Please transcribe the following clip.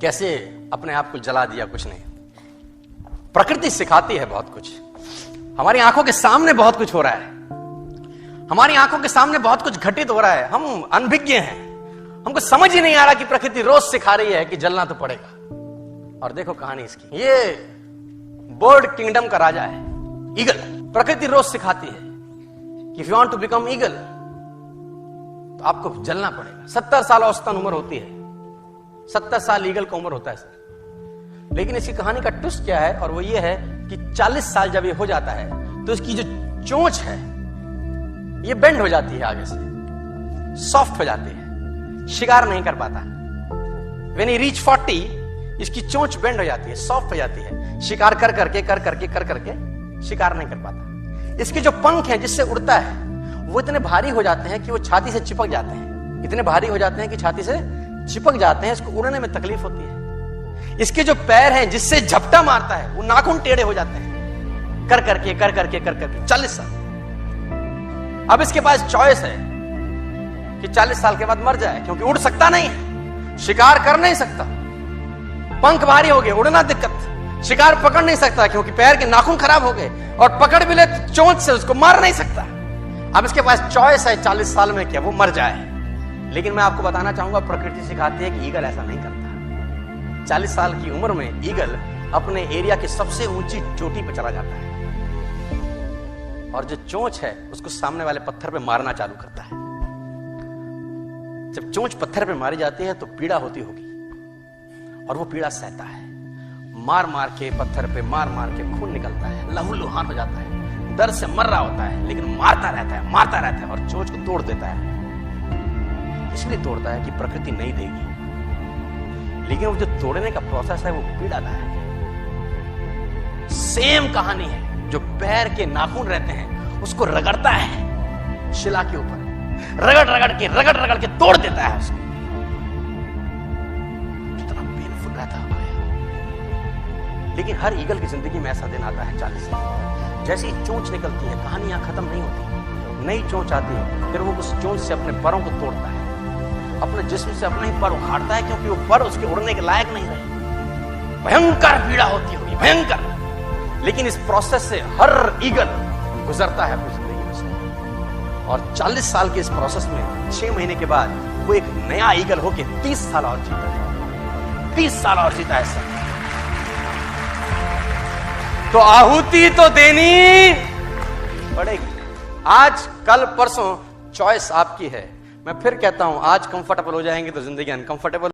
कैसे अपने आप को जला दिया, कुछ नहीं। प्रकृति सिखाती है बहुत कुछ। हमारी आंखों के सामने बहुत कुछ हो रहा है, हमारी आंखों के सामने बहुत कुछ घटित हो रहा है, हम अनभिज्ञ हैं, हमको समझ ही नहीं आ रहा कि प्रकृति रोज सिखा रही है कि जलना तो पड़ेगा। और देखो कहानी इसकी, ये बर्ड किंगडम का राजा है, ईगल। प्रकृति रोज सिखाती है कि if you want to become eagle तो आपको जलना पड़ेगा। 70 साल औसतन उम्र होती है, 70 साल ईगल का उम्र होता है सर। लेकिन इसकी कहानी का ट्विस्ट क्या है, और वो ये है कि 40 साल जब ये हो जाता है तो इसकी जो चोंच है ये बेंड हो जाती है, आगे से सॉफ्ट हो जाती है, शिकार नहीं कर पाता। When he reach 40, इसकी चोंच बेंड हो जाती है, सॉफ्ट हो जाती है, शिकार कर करके शिकार नहीं कर पाता। इसके जो पंख हैं जिससे उड़ता है वो इतने भारी हो जाते हैं कि वो छाती से चिपक जाते हैं, इतने भारी हो जाते हैं कि छाती से चिपक जाते हैं, इसको उड़ने में तकलीफ होती है। इसके जो पैर हैं जिससे झपटा मारता है वो नाखून टेढ़े हो जाते हैं, कर करके 40 साल। अब इसके पास चॉइस है कि 40 साल के बाद मर जाए, क्योंकि उड़ सकता नहीं है, शिकार कर नहीं सकता, पंख भारी हो गए, उड़ना दिक्कत, शिकार पकड़ नहीं सकता क्योंकि पैर के नाखून खराब हो गए, और पकड़ भी ले तो चोंच से उसको मार नहीं सकता। अब इसके पास चॉइस है 40 साल में क्या वो मर जाए। लेकिन मैं आपको बताना चाहूंगा, प्रकृति सिखाती है कि ईगल ऐसा नहीं करता। 40 साल की उम्र में ईगल अपने एरिया की सबसे ऊंची चोटी पर चला जाता है, और जो चोंच है उसको सामने वाले पत्थर पे मारना चालू करता है। जब चोंच पत्थर पे मारी जाती है तो पीड़ा होती होगी, और वो पीड़ा सहता है, मार मार के पत्थर पे मार के खून निकलता है, लहूलुहान हो जाता है, दर्द से मर रहा होता है, लेकिन मारता रहता है और चोंच को तोड़ देता है। इसलिए तोड़ता है कि प्रकृति नहीं देगी, लेकिन वो जो तोड़ने का प्रोसेस है वो पीड़ादायक है। सेम कहानी है, जो पैर के नाखून रहते हैं उसको रगड़ता है शिला के ऊपर, रगड़ के तोड़ देता है उसको। कितना पेनफुल रहता है। लेकिन हर ईगल की जिंदगी में ऐसा दिन आता है 40 साल, जैसे ही चोंच निकलती है कहानी यहां खत्म नहीं होती, नई चोंच आती है, फिर वो उस चोंच से अपने परों को तोड़ता है, अपने जिस्म से अपने ही पर उखाड़ता है, क्योंकि वो पर उसके उड़ने के लायक नहीं रहे। भयंकर पीड़ा होती होगी, भयंकर। लेकिन इस प्रोसेस से हर ईगल गुजरता है अपनी जिंदगी में से, और 40 साल के इस प्रोसेस में 6 महीने के बाद वो एक नया ईगल होके 30 साल और जीता है, 30 साल और जीता है सर। तो आहुति तो देनी पड़ेगी। आज कल परसों चॉइस आपकी है। मैं फिर कहता हूं, आज कंफर्टेबल हो जाएंगे तो जिंदगी अनकंफर्टेबल